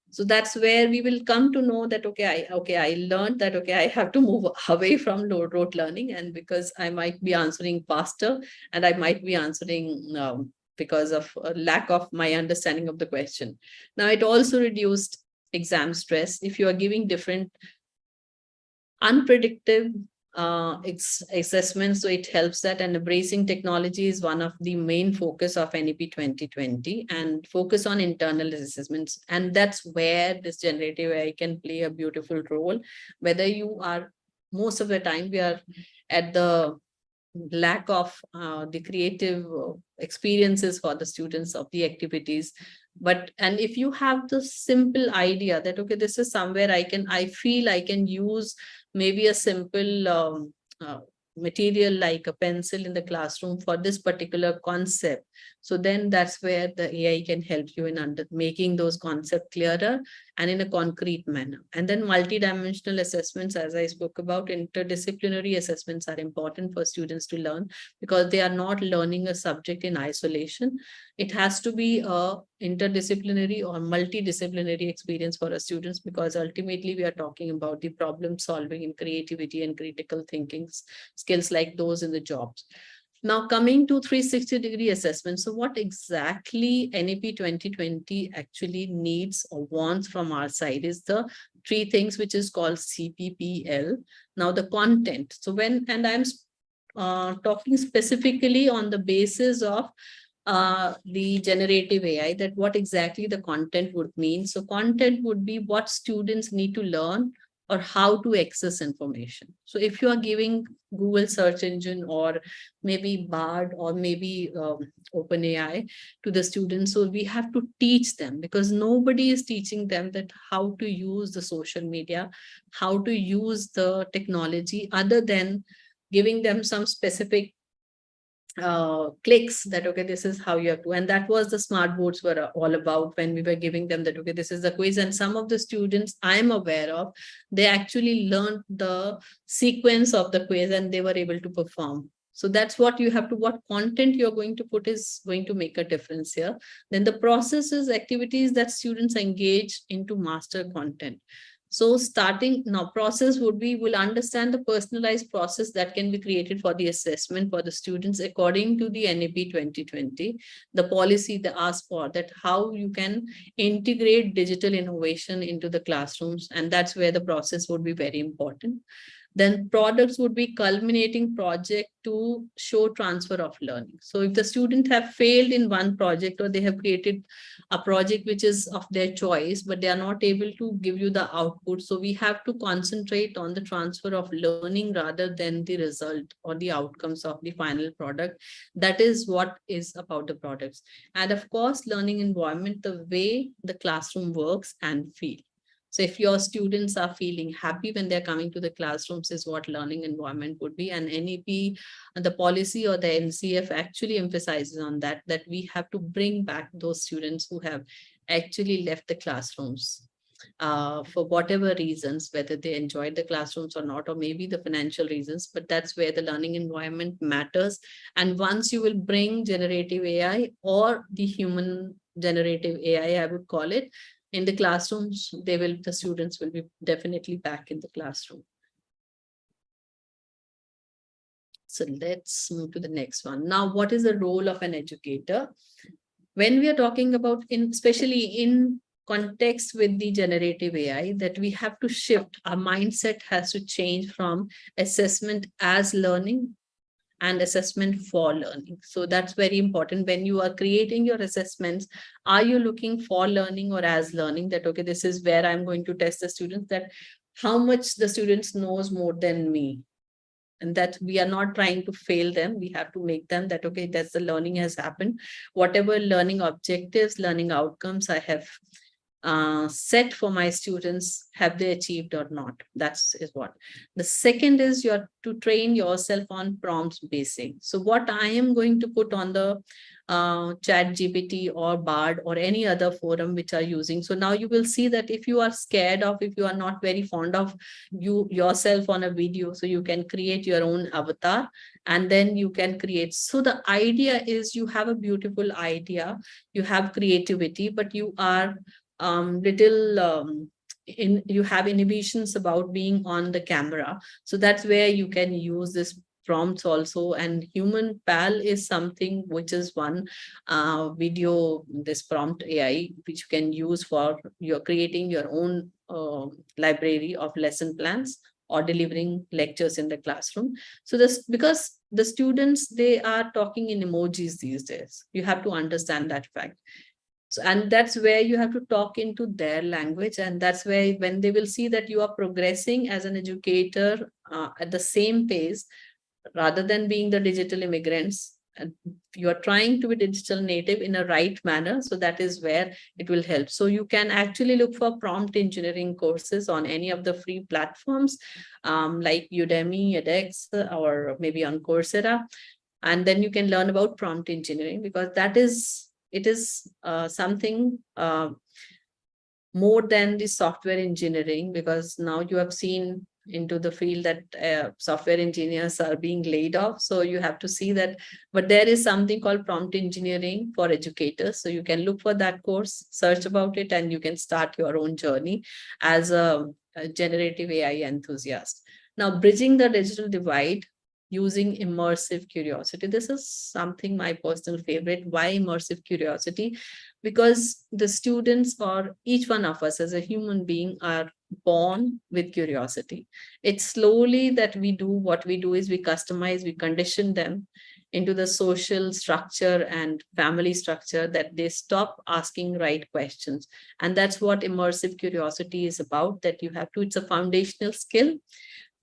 So that's where we will come to know that, I learned that, okay, I have to move away from rote learning, and because I might be answering faster, and I might be answering because of a lack of my understanding of the question. Now, it also reduced exam stress. If you are giving different unpredictable assessments, so it helps that. And embracing technology is one of the main focus of NEP 2020, and focus on internal assessments. And that's where this generative AI can play a beautiful role. Whether you are, most of the time we are at the lack of the creative experiences for the students of the activities, But and if you have the simple idea that okay, this is somewhere I feel I can use maybe a simple material like a pencil in the classroom for this particular concept, so then that's where the AI can help you in making those concepts clearer and in a concrete manner. And then multidimensional assessments, as I spoke about, interdisciplinary assessments are important for students to learn, because they are not learning a subject in isolation. It has to be a interdisciplinary or multidisciplinary experience for our students, because ultimately we are talking about the problem solving and creativity and critical thinking skills like those in the jobs. Now coming to 360-degree assessment. So what exactly NEP 2020 actually needs or wants from our side is the three things, which is called CPPL. Now the content. So when, and I'm talking specifically on the basis of the generative AI, that what exactly the content would mean. So content would be what students need to learn or how to access information. So if you are giving Google search engine or maybe Bard or maybe OpenAI to the students, so we have to teach them, because nobody is teaching them that how to use the social media, how to use the technology, other than giving them some specific clicks that okay, this is how you have to. And that was the smart boards were all about, when we were giving them that okay, this is the quiz. And some of the students I am aware of, they actually learned the sequence of the quiz and they were able to perform. So that's what you have to, what content you're going to put is going to make a difference here. Then the processes, activities that students engage into master content. So starting now, process would be, will understand the personalized process that can be created for the assessment for the students according to the NAP 2020, the policy they ask for, that how you can integrate digital innovation into the classrooms. And that's where the process would be very important. Then products would be culminating project to show transfer of learning. So if the student have failed in one project, or they have created a project which is of their choice, but they are not able to give you the output, so we have to concentrate on the transfer of learning rather than the result or the outcomes of the final product. That is what is about the products. And of course, learning environment, the way the classroom works and feel. So if your students are feeling happy when they're coming to the classrooms, is what learning environment would be. And NEP, the policy or the NCF actually emphasizes on that, that we have to bring back those students who have actually left the classrooms for whatever reasons, whether they enjoyed the classrooms or not, or maybe the financial reasons, but that's where the learning environment matters. And once you will bring generative AI or the human generative AI, I would call it, in the classrooms, the students will be definitely back in the classroom. So let's move to the next one. Now, what is the role of an educator? When we are talking about, especially in context with the generative AI, that we have to shift, our mindset has to change from assessment as learning and assessment for learning. So that's very important. When you are creating your assessments, are you looking for learning or as learning, that okay, this is where I'm going to test the students, that how much the students knows more than me, and that we are not trying to fail them. We have to make them that okay, that's the learning has happened, whatever learning objectives, learning outcomes I have set for my students, have they achieved or not. That's is what. The second is you are to train yourself on prompts basing. So what I am going to put on the chat GPT or Bard or any other forum which are using. So now you will see that if you are scared of, if you are not very fond of you yourself on a video, so you can create your own avatar and then you can create. So the idea is you have a beautiful idea, you have creativity, but you are little you have inhibitions about being on the camera. So that's where you can use this prompts also. And human pal is something which is one video, this prompt AI, which you can use for your creating your own library of lesson plans or delivering lectures in the classroom. So this, because the students, they are talking in emojis these days, you have to understand that fact. So, and that's where you have to talk into their language. And that's where when they will see that you are progressing as an educator at the same pace, rather than being the digital immigrants you are trying to be digital native in a right manner. So that is where it will help. So you can actually look for prompt engineering courses on any of the free platforms, like Udemy, edX, or maybe on Coursera. And then you can learn about prompt engineering, because it is something more than the software engineering, because now you have seen into the field that software engineers are being laid off. So you have to see that, but there is something called prompt engineering for educators. So you can look for that course, search about it, and you can start your own journey as a generative AI enthusiast. Now, bridging the digital divide using immersive curiosity. This is something my personal favorite. Why immersive curiosity? Because the students, or each one of us as a human being, are born with curiosity. It's slowly that we do what we do is we customize, we condition them into the social structure and family structure, that they stop asking right questions. And that's what immersive curiosity is about, that you have to, it's a foundational skill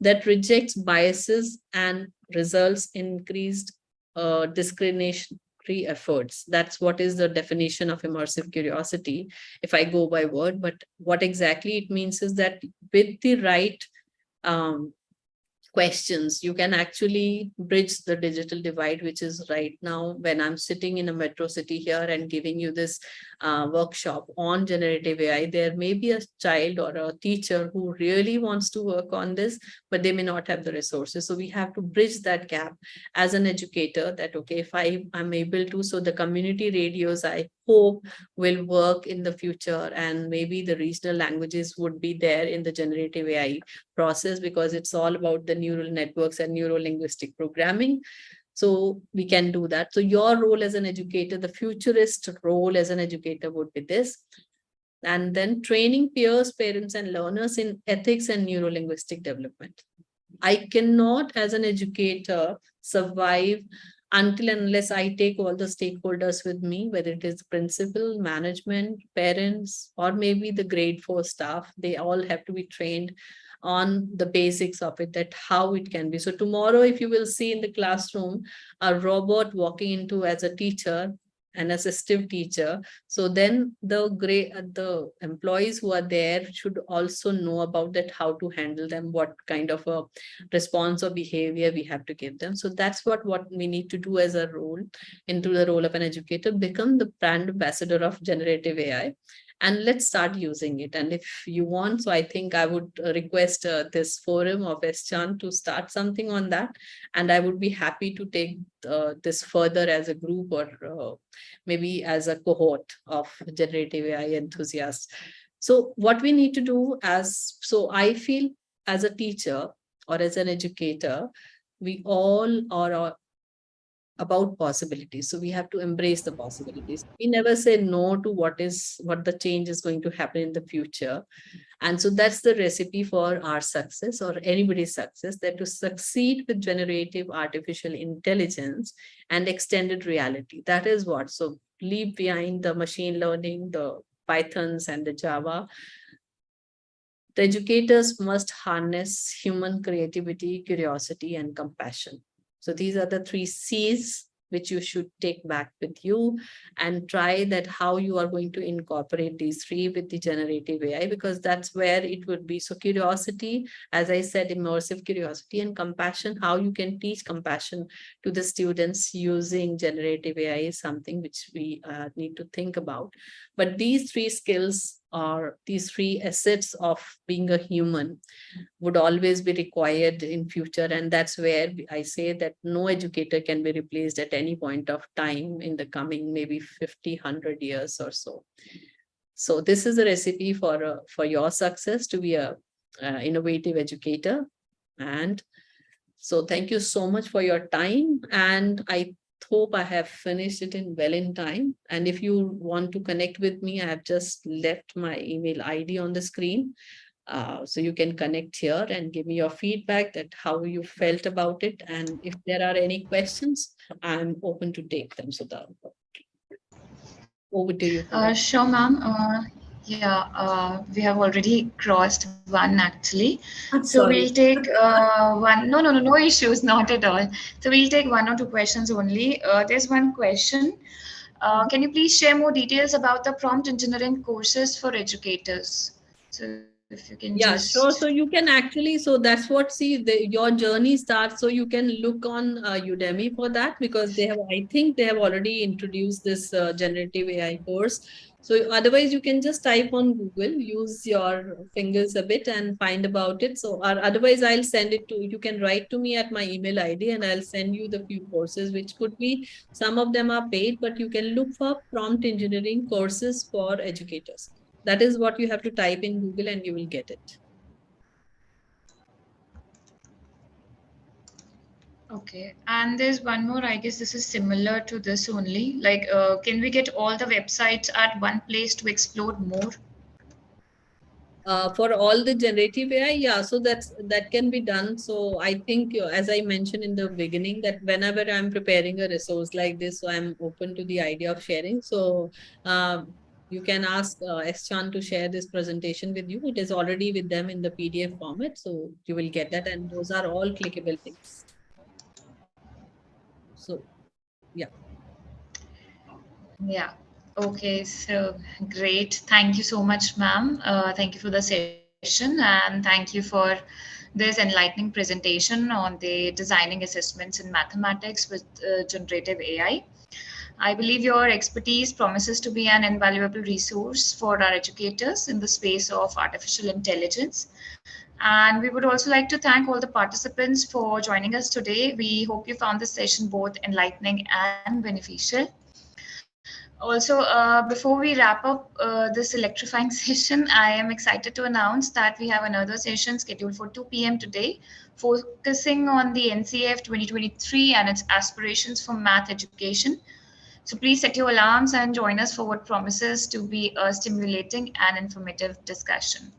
that rejects biases and results in increased discriminatory efforts. That's what is the definition of immersive curiosity, if I go by word. But what exactly it means is that with the right um, questions, you can actually bridge the digital divide, which is right now when I'm sitting in a metro city here and giving you this workshop on generative AI. There may be a child or a teacher who really wants to work on this, but they may not have the resources. So we have to bridge that gap as an educator, that okay, if I'm able to, so the community radios, I hope, will work in the future, and maybe the regional languages would be there in the generative AI process, because it's all about the neural networks and neuro linguistic programming. So we can do that. So your role as an educator, the futurist role as an educator, would be this. And then training peers, parents, and learners in ethics and neuro linguistic development. I cannot, as an educator, survive until and unless I take all the stakeholders with me, whether it is principal, management, parents, or maybe the grade 4 staff. They all have to be trained on the basics of it, that how it can be. So tomorrow, if you will see in the classroom a robot walking into as a teacher, an assistive teacher, so then the employees who are there should also know about that, how to handle them, what kind of a response or behavior we have to give them. So that's what we need to do as a role, into the role of an educator, become the brand ambassador of generative AI, and let's start using it. And if you want, so I think I would request this forum of Eschan to start something on that, and I would be happy to take this further as a group, or maybe as a cohort of generative AI enthusiasts. So what we need to do, so I feel, as a teacher or as an educator, we all are about possibilities. So we have to embrace the possibilities. We never say no to what the change is going to happen in the future. And so that's the recipe for our success, or anybody's success, that to succeed with generative artificial intelligence and extended reality. That is what. So leave behind the machine learning, the Pythons and the Java. The educators must harness human creativity, curiosity, and compassion. So these are the 3 C's which you should take back with you, and try that how you are going to incorporate these 3 with the generative AI, because that's where it would be. So curiosity, as I said, immersive curiosity, and compassion, how you can teach compassion to the students using generative AI is something which we need to think about. But these 3 skills, or these 3 assets of being a human, would always be required in future. And that's where I say that no educator can be replaced at any point of time in the coming maybe 50, 100 years or so. So this is a recipe for your success, to be a innovative educator. And so thank you so much for your time. And I hope I have finished it in time. And if you want to connect with me, I have just left my email ID on the screen. So you can connect here and give me your feedback, that how you felt about it. And if there are any questions, I'm open to take them. So over to you. Sure, ma'am. Yeah, we have already crossed one actually. I'm So we'll sorry. take one. No, no, no, no issues, not at all. So we'll take one or two questions only. There's one question. Can you please share more details about the prompt engineering courses for educators? So if you can Yeah, just. sure. So you can actually, so that's what, see, your journey starts. So you can look on Udemy for that, because they have, I think they have already introduced this generative AI course. So otherwise, you can just type on Google, use your fingers a bit and find about it. So, or otherwise, I'll send it to you. Can write to me at my email ID and I'll send you the few courses, which could be, some of them are paid, but you can look for prompt engineering courses for educators. That is what you have to type in Google and you will get it. Okay, and there's one more. I guess this is similar to this only. Like, can we get all the websites at one place to explore more? For all the generative AI, yeah, so that can be done. So I think, as I mentioned in the beginning, that whenever I'm preparing a resource like this, so I'm open to the idea of sharing. So you can ask Eschan to share this presentation with you. It is already with them in the PDF format, so you will get that, and those are all clickable links. So yeah, Yeah. Okay, so great. Thank you so much, ma'am. Thank you for the session and thank you for this enlightening presentation on the designing assessments in mathematics with generative AI. I believe your expertise promises to be an invaluable resource for our educators in the space of artificial intelligence. And we would also like to thank all the participants for joining us today. We hope you found this session both enlightening and beneficial. Also, before we wrap up this electrifying session, I am excited to announce that we have another session scheduled for 2 p.m. today, focusing on the NCF 2023 and its aspirations for math education. So please set your alarms and join us for what promises to be a stimulating and informative discussion.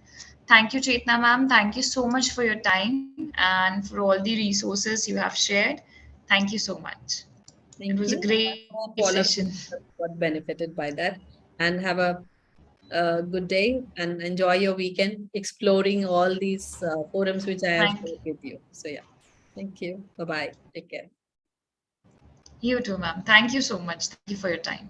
Thank you, Chetna ma'am. Thank you so much for your time and for all the resources you have shared. Thank you so much. It was thank a you. great I session. hope all of you have got benefited by that, and have a good day and enjoy your weekend exploring all these forums which I have Thank shared with you. So yeah, thank you. Bye bye. Take care. you too, ma'am. Thank you so much. Thank you for your time.